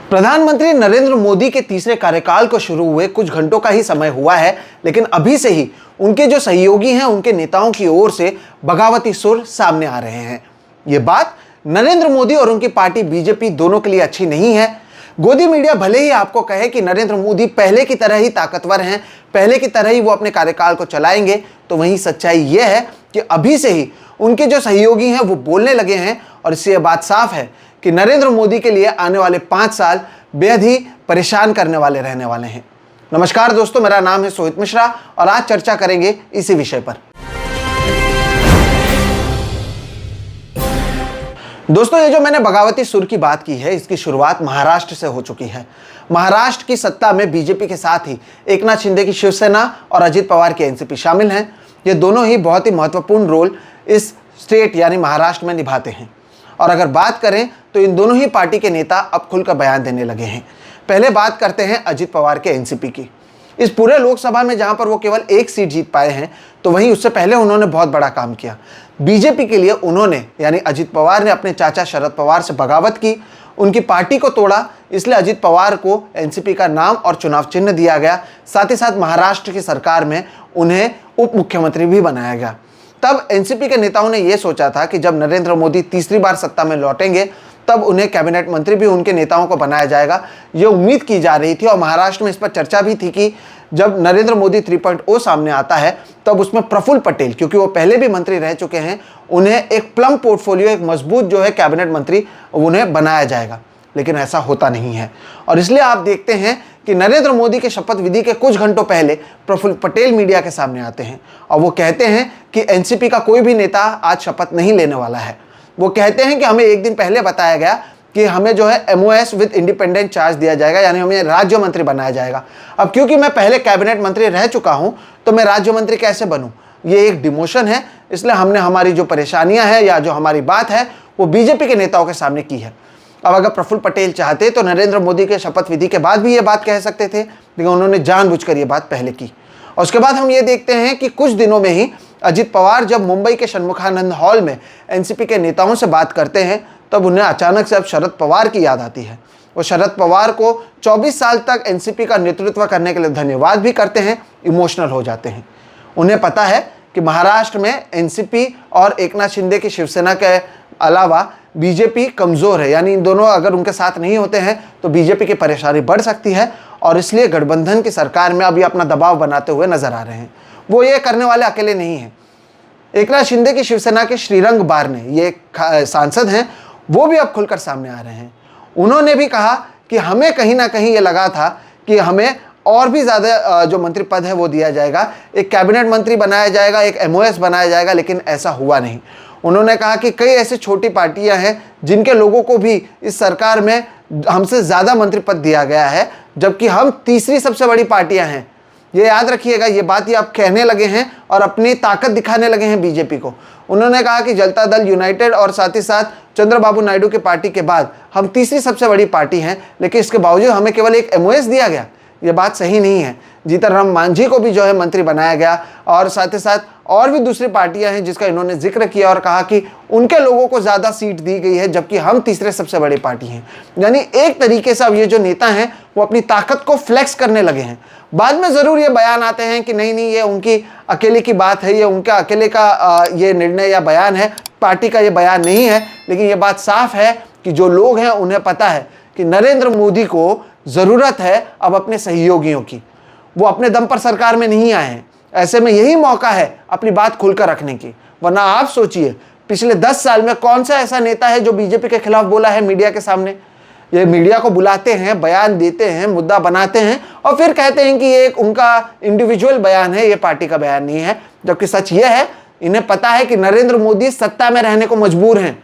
प्रधानमंत्री नरेंद्र मोदी के तीसरे कार्यकाल को शुरू हुए कुछ घंटों का ही समय हुआ है, लेकिन अभी से ही उनके जो सहयोगी हैं उनके नेताओं की ओर से बगावती सुर सामने आ रहे हैं। ये बात नरेंद्र मोदी और उनकी पार्टी बीजेपी दोनों के लिए अच्छी नहीं है। गोदी मीडिया भले ही आपको कहे कि नरेंद्र मोदी पहले की तरह ही ताकतवर हैं, पहले की तरह ही वो अपने कार्यकाल को चलाएंगे, तो वहीं सच्चाई ये है कि अभी से ही उनके जो सहयोगी हैं वो बोलने लगे हैं और इससे यह बात साफ है कि नरेंद्र मोदी के लिए आने वाले 5 साल बेहद ही परेशान करने वाले रहने वाले हैं। नमस्कार दोस्तों, मेरा नाम है सोहित मिश्रा और आज चर्चा करेंगे इसी विषय पर। दोस्तों, ये जो मैंने बगावती सुर की बात की है, इसकी शुरुआत महाराष्ट्र से हो चुकी है। महाराष्ट्र की सत्ता में बीजेपी के साथ ही एकनाथ शिंदे की शिवसेना और अजित पवार की एनसीपी शामिल हैं। ये दोनों ही बहुत ही महत्वपूर्ण रोल इस स्टेट यानी महाराष्ट्र में निभाते हैं। और अगर बात करें तो इन दोनों ही पार्टी के नेता अब खुलकर बयान देने लगे हैं। पहले बात करते हैं अजित पवार के एनसीपी की। इस पूरे लोकसभा में जहां पर वो केवल 1 सीट जीत पाए हैं, तो वहीं उससे पहले उन्होंने बहुत बड़ा काम किया। बीजेपी के लिए उन्होंने यानी अजित पवार ने अपने चाचा शरद पवार से बगावत की, उनकी पार्टी को तोड़ा। इसलिए अजित पवार को एनसीपी का नाम और चुनाव चिन्ह दिया गया। साथ ही साथ महाराष्ट्र की सरकार में उन्हें उप मुख्यमंत्री भी बनाया गया। तब एनसीपी के नेताओं ने यह सोचा था कि जब नरेंद्र मोदी तीसरी बार सत्ता में लौटेंगे तब उन्हें कैबिनेट मंत्री भी उनके नेताओं को बनाया जाएगा। ये उम्मीद की जा रही थी और महाराष्ट्र में इस पर चर्चा भी थी कि जब नरेंद्र मोदी 3.0 सामने आता है तब उसमें प्रफुल्ल पटेल, क्योंकि वो पहले भी मंत्री रह चुके हैं, उन्हें एक प्लम पोर्टफोलियो, एक मजबूत जो है कैबिनेट मंत्री, उन्हें बनाया जाएगा। लेकिन ऐसा होता नहीं है और इसलिए आप देखते हैं कि नरेंद्र मोदी के शपथ विधि के कुछ घंटों पहले प्रफुल्ल पटेल मीडिया के सामने आते हैं और वो कहते हैं कि एनसीपी का कोई भी नेता आज शपथ नहीं लेने वाला है। वो कहते हैं कि हमें एक दिन पहले बताया गया कि हमें जो है एमओएस विद इंडिपेंडेंट चार्ज दिया जाएगा, यानी हमें राज्य मंत्री बनाया जाएगा। अब क्योंकि मैं पहले कैबिनेट मंत्री रह चुका हूं तो मैं राज्य मंत्री कैसे बनूं? ये एक डिमोशन है। इसलिए हमने हमारी जो परेशानियां हैं या जो हमारी बात है वो बीजेपी के नेताओं के सामने की है। अब अगर प्रफुल्ल पटेल चाहते तो नरेंद्र मोदी के शपथ विधि के बाद भी ये बात कह सकते थे, लेकिन उन्होंने जानबूझकर ये बात पहले की। और उसके बाद हम ये देखते हैं कि कुछ दिनों में ही अजित पवार जब मुंबई के षणमुखानंद हॉल में एनसीपी के नेताओं से बात करते हैं तब उन्हें अचानक से अब शरद पवार की याद आती है। वो शरद पवार को 24 साल तक एनसीपी का नेतृत्व करने के लिए धन्यवाद भी करते हैं, इमोशनल हो जाते हैं। उन्हें पता है कि महाराष्ट्र में एनसीपी और एकनाथ शिंदे की शिवसेना के अलावा बीजेपी कमज़ोर है, यानी इन दोनों अगर उनके साथ नहीं होते हैं तो बीजेपी की परेशानी बढ़ सकती है और इसलिए गठबंधन की सरकार में अभी अपना दबाव बनाते हुए नजर आ रहे हैं। वो ये करने वाले अकेले नहीं हैं। एकनाथ शिंदे की शिवसेना के श्रीरंग बारने, ये सांसद हैं, वो भी अब खुलकर सामने आ रहे हैं। उन्होंने भी कहा कि हमें कहीं ना कहीं ये लगा था कि हमें और भी ज़्यादा जो मंत्री पद है वो दिया जाएगा, एक कैबिनेट मंत्री बनाया जाएगा, एक एमओएस बनाया जाएगा, लेकिन ऐसा हुआ नहीं। उन्होंने कहा कि कई ऐसी छोटी पार्टियां हैं जिनके लोगों को भी इस सरकार में हमसे ज़्यादा मंत्री पद दिया गया है, जबकि हम तीसरी सबसे बड़ी पार्टियां हैं। ये याद रखिएगा, ये बात ही आप कहने लगे हैं और अपनी ताकत दिखाने लगे हैं बीजेपी को। उन्होंने कहा कि जनता दल यूनाइटेड और साथ ही साथ चंद्रबाबू नायडू की पार्टी के बाद हम तीसरी सबसे बड़ी पार्टी हैं, लेकिन इसके बावजूद हमें केवल एक एमओएस दिया गया। ये बात सही नहीं है। जीतनराम मांझी को भी जो है मंत्री बनाया गया और साथ ही साथ और भी दूसरी पार्टियां हैं जिसका इन्होंने जिक्र किया और कहा कि उनके लोगों को ज़्यादा सीट दी गई है, जबकि हम तीसरे सबसे बड़ी पार्टी हैं। यानी एक तरीके से अब ये जो नेता हैं वो अपनी ताकत को फ्लेक्स करने लगे हैं। बाद में ज़रूर ये बयान आते हैं कि नहीं ये उनकी अकेले की बात है, ये उनका अकेले का ये निर्णय या बयान है, पार्टी का ये बयान नहीं है। लेकिन ये बात साफ है कि जो लोग हैं उन्हें पता है कि नरेंद्र मोदी को ज़रूरत है अब अपने सहयोगियों की। वो अपने दम पर सरकार में नहीं आए हैं, ऐसे में यही मौका है अपनी बात खुलकर रखने की। वरना आप सोचिए, पिछले 10 साल में कौन सा ऐसा नेता है जो बीजेपी के खिलाफ बोला है मीडिया के सामने? ये मीडिया को बुलाते हैं, बयान देते हैं, मुद्दा बनाते हैं और फिर कहते हैं कि ये एक उनका इंडिविजुअल बयान है, ये पार्टी का बयान नहीं है। जबकि सच ये है, इन्हें पता है कि नरेंद्र मोदी सत्ता में रहने को मजबूर हैं।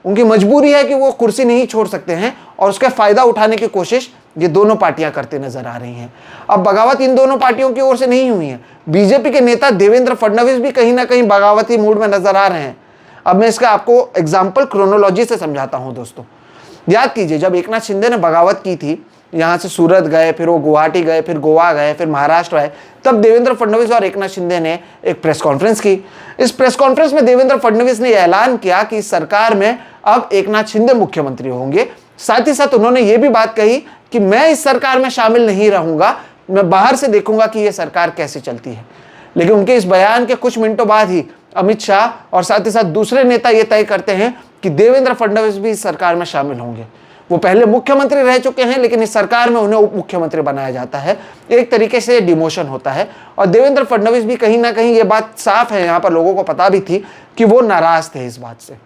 उनकी मजबूरी है कि वो कुर्सी नहीं छोड़ सकते हैं और उसका फ़ायदा उठाने की कोशिश ये दोनों पार्टियां करते नजर आ रही हैं। अब बगावत इन दोनों पार्टियों की ओर से नहीं हुई है। बीजेपी के नेता देवेंद्र फडणवीस भी कहीं ना कहीं बगावती मूड में नजर आ रहे हैं। अब मैं इसका आपको एग्जाम्पल क्रोनोलॉजी से समझाता हूं दोस्तों। याद कीजिए, जब एकनाथ शिंदे ने बगावत की थी, यहाँ से सूरत गए, फिर वो गुवाहाटी गए, फिर गोवा गए, फिर महाराष्ट्र आए, तब देवेंद्र फडणवीस और एकनाथ शिंदे ने एक प्रेस कॉन्फ्रेंस की। इस प्रेस कॉन्फ्रेंस में देवेंद्र फडणवीस ने ऐलान किया कि इस सरकार में अब एकनाथ शिंदे मुख्यमंत्री होंगे, साथ ही साथ उन्होंने ये भी बात कही कि मैं इस सरकार में शामिल नहीं रहूंगा, मैं बाहर से देखूंगा कि यह सरकार कैसे चलती है। लेकिन उनके इस बयान के कुछ मिनटों बाद ही अमित शाह और साथ ही साथ दूसरे नेता यह तय करते हैं कि देवेंद्र फडणवीस भी इस सरकार में शामिल होंगे। वो पहले मुख्यमंत्री रह चुके हैं, लेकिन इस सरकार में उन्हें उप मुख्यमंत्री बनाया जाता है। एक तरीके से डिमोशन होता है और देवेंद्र फडणवीस भी कहीं ना कहीं ये बात साफ है, यहाँ पर लोगों को पता भी थी कि वो नाराज थे इस बात से।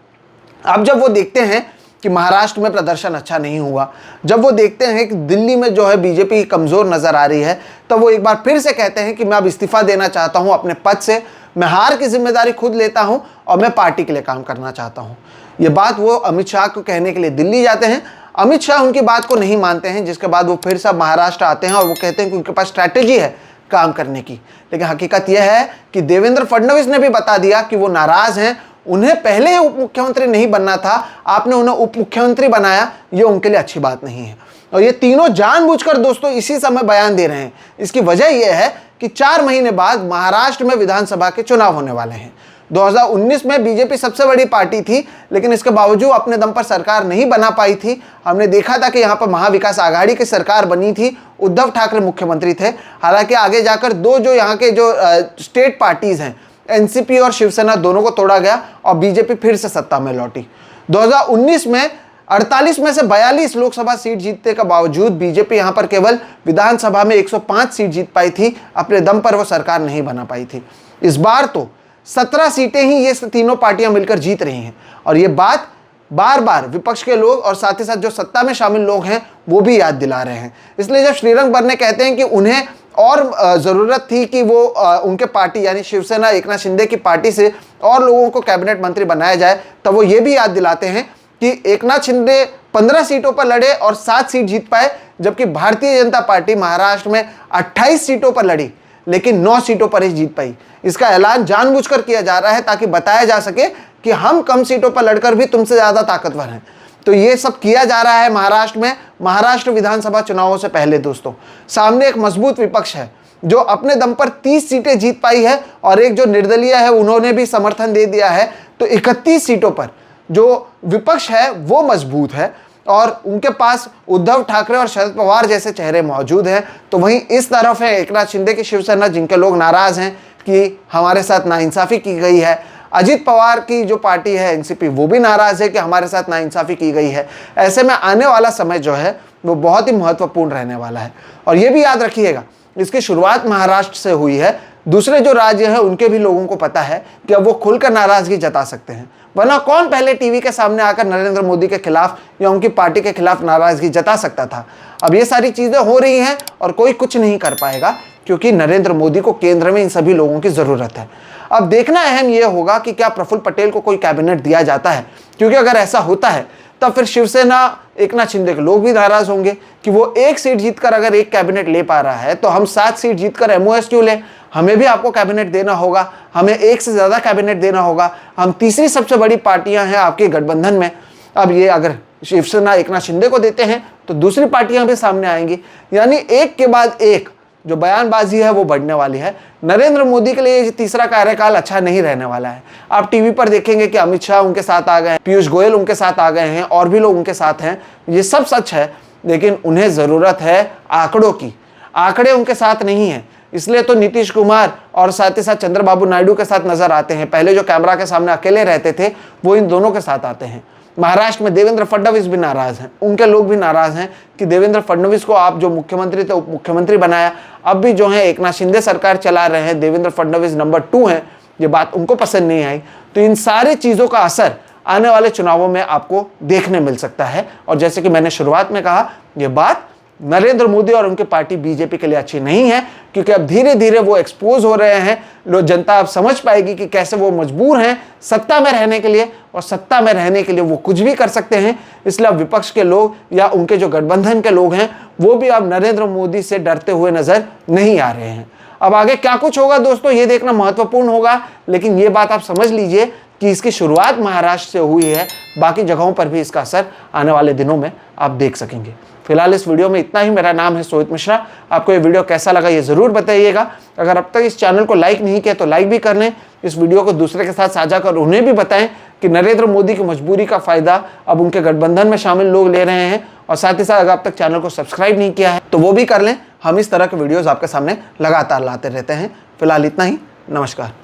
अब जब वो देखते हैं कि महाराष्ट्र में प्रदर्शन अच्छा नहीं हुआ, जब वो देखते हैं कि दिल्ली में जो है बीजेपी कमज़ोर नज़र आ रही है, तब वो एक बार फिर से कहते हैं कि मैं अब इस्तीफा देना चाहता हूं अपने पद से, मैं हार की जिम्मेदारी खुद लेता हूं और मैं पार्टी के लिए काम करना चाहता हूं। ये बात वो अमित शाह को कहने के लिए दिल्ली जाते हैं। अमित शाह उनकी बात को नहीं मानते हैं, जिसके बाद वो फिर से महाराष्ट्र आते हैं और वो कहते हैं कि उनके पास स्ट्रैटेजी है काम करने की। लेकिन हकीकत यह है कि देवेंद्र फडणवीस ने भी बता दिया कि वो नाराज़ हैं, उन्हें पहले उप मुख्यमंत्री नहीं बनना था, आपने उन्हें उप मुख्यमंत्री बनाया, ये उनके लिए अच्छी बात नहीं है। और ये तीनों जानबूझकर दोस्तों इसी समय बयान दे रहे हैं। इसकी वजह यह है कि 4 महीने बाद महाराष्ट्र में विधानसभा के चुनाव होने वाले हैं। 2019 में बीजेपी सबसे बड़ी पार्टी थी, लेकिन इसके बावजूद अपने दम पर सरकार नहीं बना पाई थी। हमने देखा था कि यहाँ पर महाविकास आघाड़ी की सरकार बनी थी, उद्धव ठाकरे मुख्यमंत्री थे। हालांकि आगे जाकर दो जो यहाँ के जो स्टेट पार्टीज हैं, एनसीपी और शिवसेना, दोनों को तोड़ा गया और बीजेपी फिर से सत्ता में लौटी। 2019 में 48 में से 42 लोकसभा सीट जीतने के बावजूद बीजेपी यहां पर केवल विधानसभा में 105 सीट जीत पाई थी, अपने दम पर वो सरकार नहीं बना पाई थी। इस बार तो 17 सीटें ही ये तीनों पार्टियां मिलकर जीत रही हैं और ये बात बार बार विपक्ष के लोग और साथ ही साथ जो सत्ता में शामिल लोग हैं वो भी याद दिला रहे हैं। इसलिए जब श्रीरंग बरने कहते हैं कि उन्हें और ज़रूरत थी कि वो उनके पार्टी यानी शिवसेना एकनाथ शिंदे की पार्टी से और लोगों को कैबिनेट मंत्री बनाया जाए, तब वो ये भी याद दिलाते हैं कि एकनाथ शिंदे 15 सीटों पर लड़े और 7 सीट जीत पाए, जबकि भारतीय जनता पार्टी महाराष्ट्र में 28 सीटों पर लड़ी लेकिन 9 सीटों पर ही जीत पाई। इसका ऐलान जानबूझकर किया जा रहा है ताकि बताया जा सके कि हम कम सीटों पर लड़कर भी तुमसे ज़्यादा ताकतवर हैं। तो ये सब किया जा रहा है महाराष्ट्र में। महाराष्ट्र विधानसभा चुनावों से पहले दोस्तों सामने एक मजबूत विपक्ष है जो अपने दम पर 30 सीटें जीत पाई है और एक जो निर्दलीय है उन्होंने भी समर्थन दे दिया है। तो 31 सीटों पर जो विपक्ष है वो मजबूत है और उनके पास उद्धव ठाकरे और शरद पवार जैसे चेहरे मौजूद हैं। तो वहीं इस तरफ है एकनाथ शिंदे की शिवसेना, जिनके लोग नाराज़ हैं कि हमारे साथ नाइंसाफ़ी की गई है। अजित पवार की जो पार्टी है एनसीपी, वो भी नाराज़ है कि हमारे साथ नाइंसाफ़ी की गई है। ऐसे में आने वाला समय जो है वो बहुत ही महत्वपूर्ण रहने वाला है। और ये भी याद रखिएगा, इसकी शुरुआत महाराष्ट्र से हुई है। दूसरे जो राज्य हैं उनके भी लोगों को पता है कि अब वो खुलकर नाराज़गी जता सकते हैं, वरना कौन पहले टीवी के सामने आकर नरेंद्र मोदी के खिलाफ या उनकी पार्टी के खिलाफ नाराज़गी जता सकता था। अब ये सारी चीज़ें हो रही हैं और कोई कुछ नहीं कर पाएगा, क्योंकि नरेंद्र मोदी को केंद्र में इन सभी लोगों की ज़रूरत है। अब देखना अहम यह होगा कि क्या प्रफुल्ल पटेल को कोई कैबिनेट दिया जाता है, क्योंकि अगर ऐसा होता है तब फिर शिवसेना एकनाथ शिंदे के लोग भी नाराज़ होंगे कि वो 1 सीट जीतकर अगर एक कैबिनेट ले पा रहा है तो हम 7 सीट जीतकर एमओएस क्यों लें, हमें भी आपको कैबिनेट देना होगा, हमें 1 से ज़्यादा कैबिनेट देना होगा। हम तीसरी सबसे बड़ी पार्टियां हैं आपके गठबंधन में। अब ये अगर शिवसेना एकनाथ शिंदे को देते हैं तो दूसरी पार्टियां भी सामने आएंगी, यानी एक के बाद एक जो बयानबाजी है वो बढ़ने वाली है। नरेंद्र मोदी के लिए तीसरा कार्यकाल अच्छा नहीं रहने वाला है। आप टीवी पर देखेंगे कि अमित शाह उनके साथ आ गए, पीयूष गोयल उनके साथ आ गए हैं और भी लोग उनके साथ हैं। ये सब सच है, लेकिन उन्हें ज़रूरत है आंकड़ों की। आंकड़े उनके साथ नहीं हैं, इसलिए तो नीतीश कुमार और साथ ही साथ चंद्रबाबू नायडू के साथ नजर आते हैं। पहले जो कैमरा के सामने अकेले रहते थे वो इन दोनों के साथ आते हैं। महाराष्ट्र में देवेंद्र फडणवीस भी नाराज़ हैं, उनके लोग भी नाराज़ हैं कि देवेंद्र फडणवीस को आप जो मुख्यमंत्री थे उप मुख्यमंत्री बनाया, अब भी जो है एकनाथ शिंदे सरकार चला रहे हैं, देवेंद्र फडणवीस नंबर 2 हैं। ये बात उनको पसंद नहीं आई। तो इन सारी चीज़ों का असर आने वाले चुनावों में आपको देखने मिल सकता है। और जैसे कि मैंने शुरुआत में कहा, ये बात नरेंद्र मोदी और उनकी पार्टी बीजेपी के लिए अच्छी नहीं है, क्योंकि अब धीरे धीरे वो एक्सपोज हो रहे हैं। लोग, जनता अब समझ पाएगी कि कैसे वो मजबूर हैं सत्ता में रहने के लिए, और सत्ता में रहने के लिए वो कुछ भी कर सकते हैं। इसलिए अब विपक्ष के लोग या उनके जो गठबंधन के लोग हैं वो भी अब नरेंद्र मोदी से डरते हुए नजर नहीं आ रहे हैं। अब आगे क्या कुछ होगा दोस्तों, ये देखना महत्वपूर्ण होगा। लेकिन ये बात आप समझ लीजिए कि इसकी शुरुआत महाराष्ट्र से हुई है, बाकी जगहों पर भी इसका असर आने वाले दिनों में आप देख सकेंगे। फिलहाल इस वीडियो में इतना ही। मेरा नाम है सोहित मिश्रा। आपको ये वीडियो कैसा लगा ये ज़रूर बताइएगा। अगर अब तक इस चैनल को लाइक नहीं किया तो लाइक भी कर लें, इस वीडियो को दूसरे के साथ साझा कर उन्हें भी बताएं कि नरेंद्र मोदी की मजबूरी का फायदा अब उनके गठबंधन में शामिल लोग ले रहे हैं। और साथ ही साथ अगर अब तक चैनल को सब्सक्राइब नहीं किया है तो वो भी कर लें। हम इस तरह के वीडियोस आपके सामने लगातार लाते रहते हैं। फिलहाल इतना ही, नमस्कार।